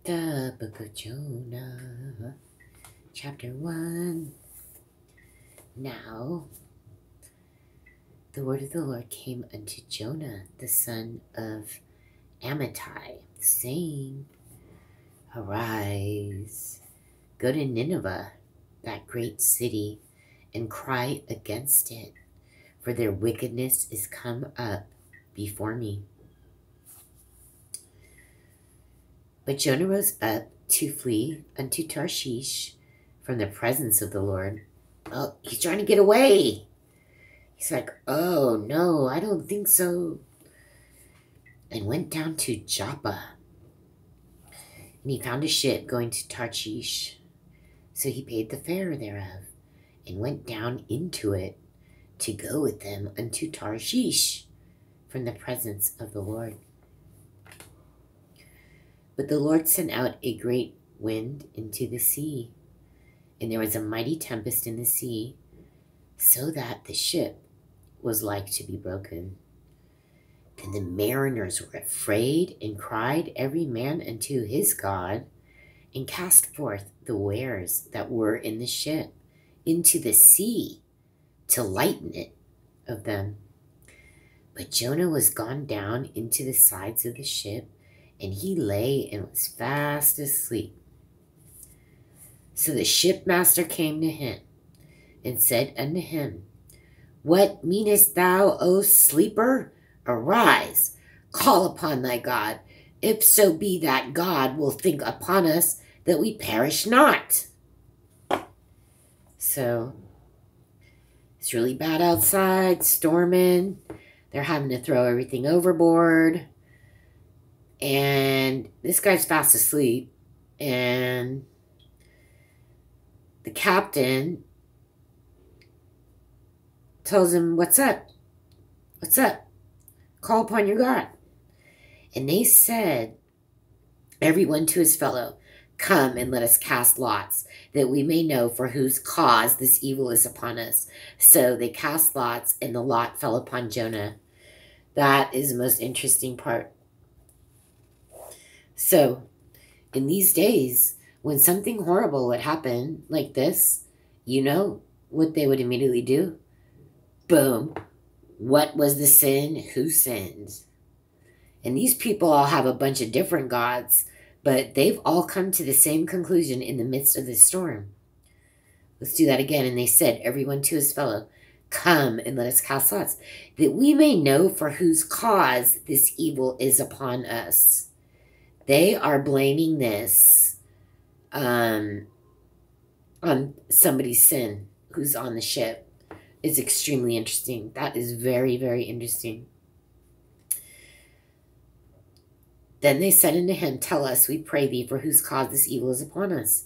The Book of Jonah, Chapter 1. Now, the word of the Lord came unto Jonah, the son of Amittai, saying, Arise, go to Nineveh, that great city, and cry against it, for their wickedness is come up before me. But Jonah rose up to flee unto Tarshish from the presence of the Lord. Oh, he's trying to get away. He's like, oh, no, I don't think so. And went down to Joppa. And he found a ship going to Tarshish. So he paid the fare thereof, and went down into it to go with them unto Tarshish from the presence of the Lord. But the Lord sent out a great wind into the sea, and there was a mighty tempest in the sea, so that the ship was like to be broken. Then the mariners were afraid, and cried every man unto his God, and cast forth the wares that were in the ship into the sea, to lighten it of them. But Jonah was gone down into the sides of the ship, and he lay and was fast asleep. So the shipmaster came to him, and said unto him, What meanest thou, O sleeper? Arise, call upon thy God, if so be that God will think upon us that we perish not. So it's really bad outside, storming. They're having to throw everything overboard. And this guy's fast asleep. And the captain tells him, What's up? What's up? Call upon your God. And they said, everyone to his fellow, Come and let us cast lots, that we may know for whose cause this evil is upon us. So they cast lots, and the lot fell upon Jonah. That is the most interesting part. So, in these days, when something horrible would happen like this, you know what they would immediately do? Boom. What was the sin? Who sinned? And these people all have a bunch of different gods, but they've all come to the same conclusion in the midst of this storm. Let's do that again. And they said, everyone to his fellow, Come and let us cast lots, that we may know for whose cause this evil is upon us. They are blaming this on somebody's sin who's on the ship. It's extremely interesting. That is very, very interesting. Then they said unto him, Tell us, we pray thee, for whose cause this evil is upon us.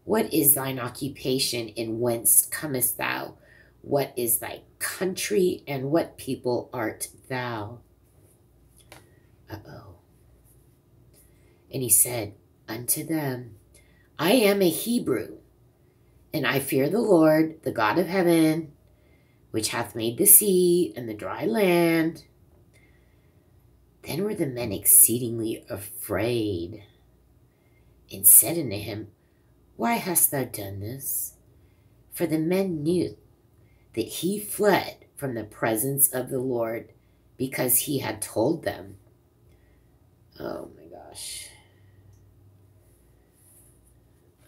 What is thine occupation, and whence comest thou? What is thy country, and what people art thou? Uh-oh. And he said unto them, I am a Hebrew, and I fear the Lord, the God of heaven, which hath made the sea and the dry land. Then were the men exceedingly afraid, and said unto him, Why hast thou done this? For the men knew that he fled from the presence of the Lord, because he had told them. Oh my gosh.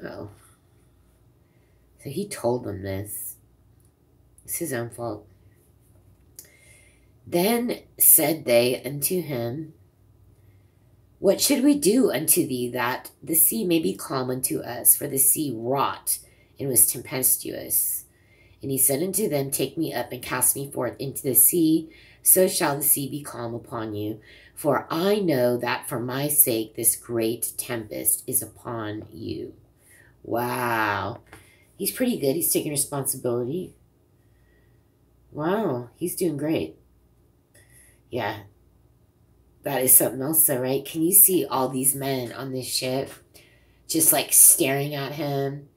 Oh. So he told them this. It's his own fault. Then said they unto him, What should we do unto thee, that the sea may be calm unto us? For the sea wrought and was tempestuous. And he said unto them, Take me up and cast me forth into the sea, so shall the sea be calm upon you. For I know that for my sake this great tempest is upon you. Wow. He's pretty good. He's taking responsibility. Wow. He's doing great. Yeah. That is something else though, right? Can you see all these men on this ship just like staring at him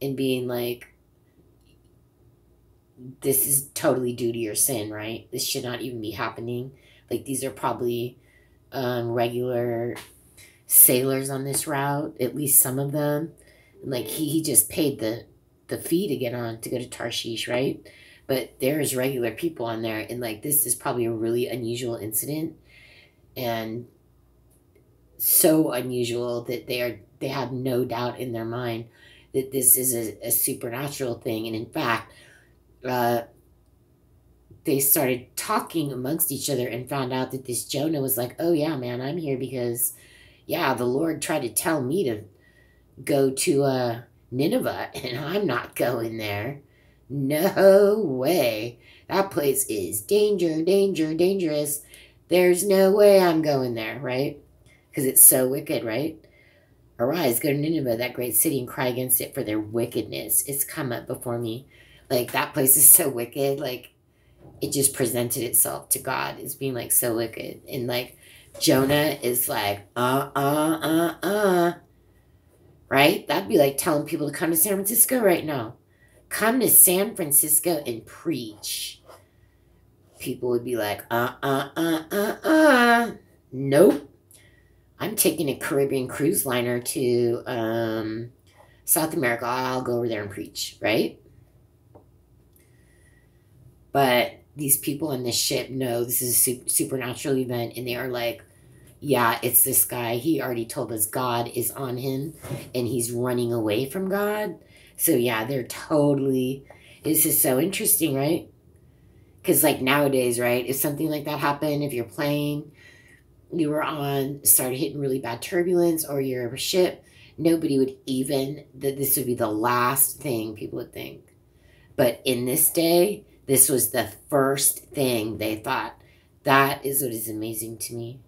and being like, this is totally due to your sin, right? This should not even be happening. Like these are probably regular sailors on this route, at least some of them. Like he just paid the fee to get on to go to Tarshish, right? But there's regular people on there, and like this is probably a really unusual incident, and so unusual that they have no doubt in their mind that this is a supernatural thing. And in fact, they started talking amongst each other and found out that this Jonah was like, oh yeah, man, I'm here because, yeah, the Lord tried to tell me to go to Nineveh, and I'm not going there. No way. That place is dangerous. There's no way I'm going there, right? Because it's so wicked, right? Arise, go to Nineveh, that great city, and cry against it for their wickedness. It's come up before me. Like, that place is so wicked. Like, it just presented itself to God as being, like, so wicked. And, like, Jonah is like, right? That'd be like telling people to come to San Francisco right now. Come to San Francisco and preach. People would be like, nope. I'm taking a Caribbean cruise liner to South America. I'll go over there and preach, right? But these people on this ship know this is a supernatural event, and they are like, yeah, it's this guy. He already told us God is on him, and he's running away from God. So, yeah, they're totally... This is so interesting, right? Because, like, nowadays, right, if something like that happened, if you're playing, you were started hitting really bad turbulence, or your ship, nobody would even... This would be the last thing people would think. But in this day, this was the first thing they thought. That is what is amazing to me.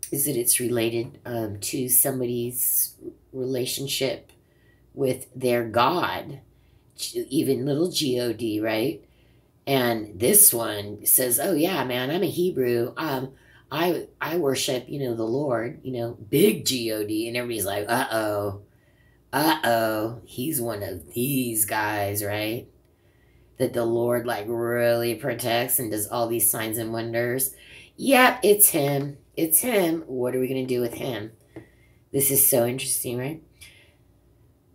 Is that it's related to somebody's relationship with their God, even little God, right? And this one says, oh yeah, man, I'm a Hebrew. I worship, the Lord, big God. And everybody's like, uh-oh, he's one of these guys, right? That the Lord like really protects and does all these signs and wonders. Yep, it's him. It's him. What are we going to do with him? This is so interesting, right?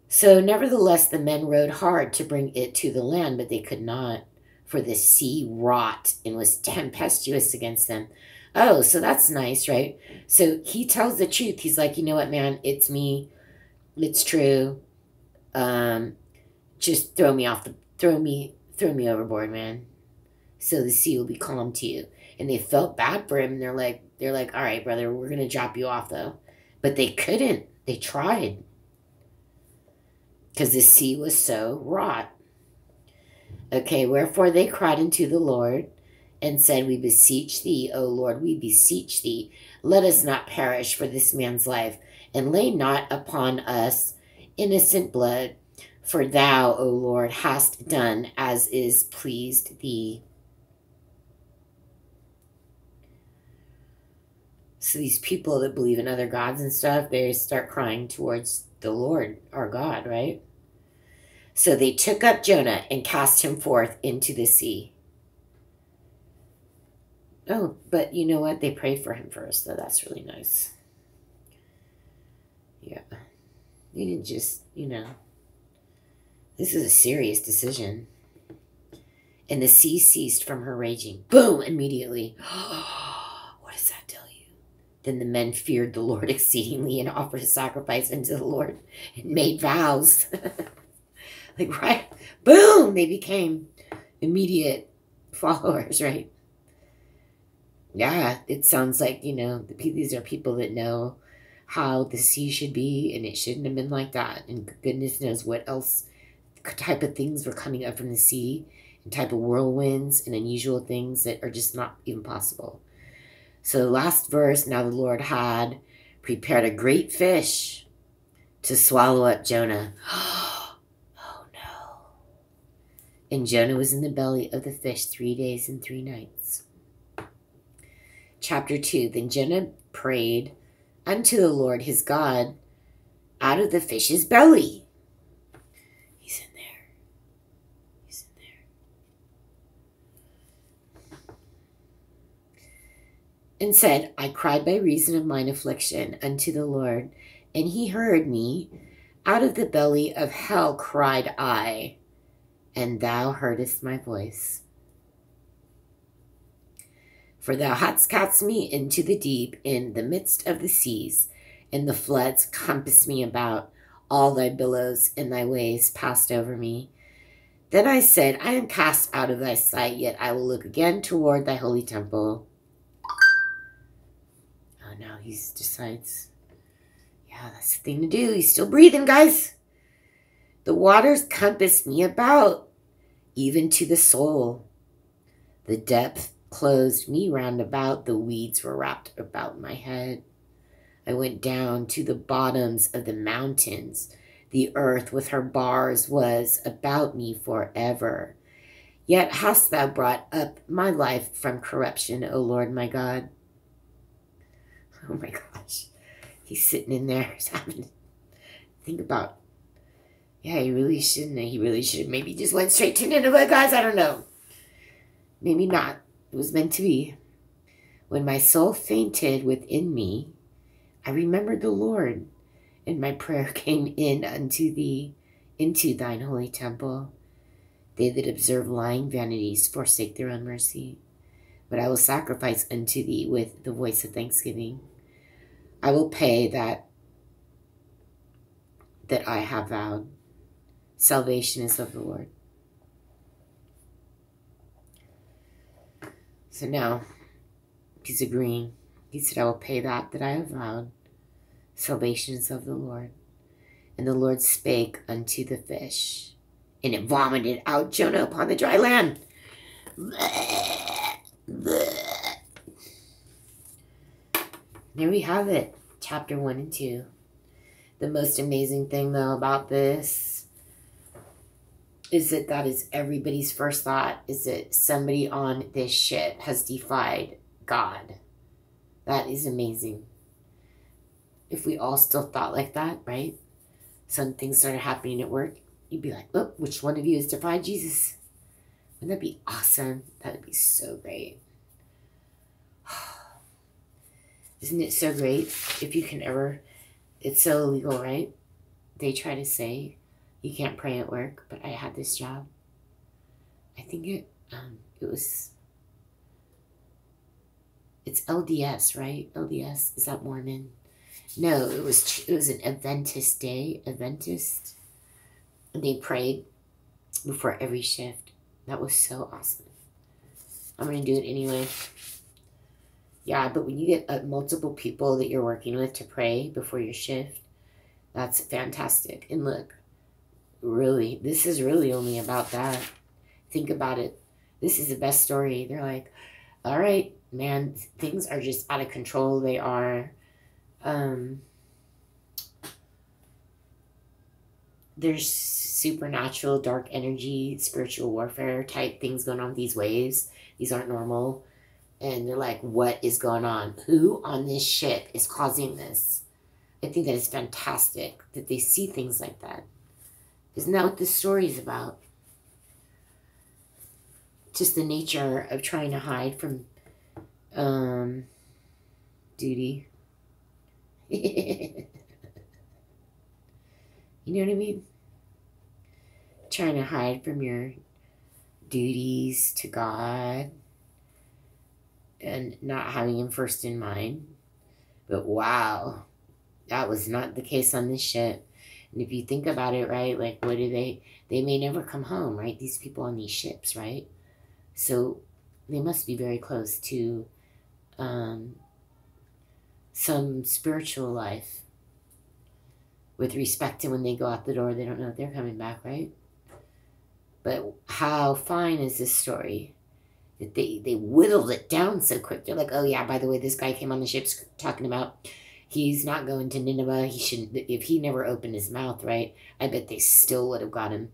So nevertheless, the men rowed hard to bring it to the land, but they could not, for the sea wrought and was tempestuous against them. Oh, so that's nice, right? So he tells the truth. He's like, you know what, man? It's me. It's true. Just throw me overboard, man. So the sea will be calm to you. And they felt bad for him. And they're like, all right, brother, we're going to drop you off, though. But they couldn't. They tried. Because the sea was so wrought. Okay, wherefore they cried unto the Lord and said, we beseech thee, O Lord, we beseech thee, let us not perish for this man's life, and lay not upon us innocent blood, for thou, O Lord, hast done as is pleased thee. So these people that believe in other gods and stuff, they start crying towards the Lord, our God, right? So they took up Jonah and cast him forth into the sea. Oh, but you know what? They prayed for him first, so that's really nice. Yeah. They didn't just, this is a serious decision. And the sea ceased from her raging. Boom! Immediately. What does that tell you? Then the men feared the Lord exceedingly and offered a sacrifice unto the Lord and made vows. Like, right? Boom! They became immediate followers, right? Yeah, it sounds like, these are people that know how the sea should be, and it shouldn't have been like that. And goodness knows what else type of things were coming up from the sea, and type of whirlwinds and unusual things that are just not even possible. So last verse, now the Lord had prepared a great fish to swallow up Jonah. Oh no. And Jonah was in the belly of the fish 3 days and 3 nights. Chapter 2, then Jonah prayed unto the Lord his God out of the fish's belly. He's in there. He's in and said, I cried by reason of mine affliction unto the Lord, and he heard me. Out of the belly of hell cried I, and thou heardest my voice. For thou hadst cast me into the deep, in the midst of the seas, and the floods compassed me about. All thy billows and thy waves passed over me. Then I said, I am cast out of thy sight, yet I will look again toward thy holy temple. Oh, now he decides, yeah, that's the thing to do. He's still breathing, guys. The waters compassed me about, even to the soul. The depth closed me round about. The weeds were wrapped about my head. I went down to the bottoms of the mountains. The earth with her bars was about me forever. Yet hast thou brought up my life from corruption, O Lord my God. Oh my gosh. He's sitting in there having to think about, yeah, he really shouldn't. He really should have maybe just went straight to Nineveh, guys. I don't know. Maybe not. It was meant to be. When my soul fainted within me, I remembered the Lord, and my prayer came in unto thee, into thine holy temple. They that observe lying vanities forsake their own mercy. But I will sacrifice unto thee with the voice of thanksgiving. I will pay that I have vowed. Salvation is of the Lord. So now, he's agreeing. He said, I will pay that I have vowed. Salvation is of the Lord. And the Lord spake unto the fish, and it vomited out Jonah upon the dry land. There we have it. Chapter 1 and 2. The most amazing thing, though, about this is that is everybody's first thought, is that somebody on this ship has defied God. That is amazing. If we all still thought like that, right? Some things started happening at work, you'd be like, oh, which one of you has defied Jesus? Wouldn't that be awesome? That would be so great. Isn't it so great if you can ever, it's so illegal, right? They try to say you can't pray at work, but I had this job. I think it was, it's LDS, right? LDS, is that Mormon? No, it was an Adventist day. Adventist. And they prayed before every shift. That was so awesome. I'm going to do it anyway. Yeah, but when you get multiple people that you're working with to pray before your shift, that's fantastic. And look, really, this is really only about that. Think about it. This is the best story. They're like, all right, man, things are just out of control. They are. There's supernatural, dark energy, spiritual warfare type things going on with these waves. These aren't normal. And they're like, what is going on? Who on this ship is causing this? I think that is fantastic that they see things like that. Isn't that what this story is about? Just the nature of trying to hide from duty. You know what I mean? Trying to hide from your duties to God and not having him first in mind. But wow, that was not the case on this ship. And if you think about it, right, like what do they may never come home, right? These people on these ships, right? So they must be very close to some spiritual life with respect to when they go out the door, they don't know if they're coming back, right? But how fine is this story that they whittled it down so quick. They're like, oh yeah, by the way, this guy came on the ships talking about he's not going to Nineveh. He shouldn't, if he never opened his mouth, right? I bet they still would have got him,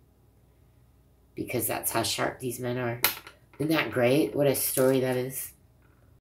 because that's how sharp these men are. Isn't that great? What a story that is.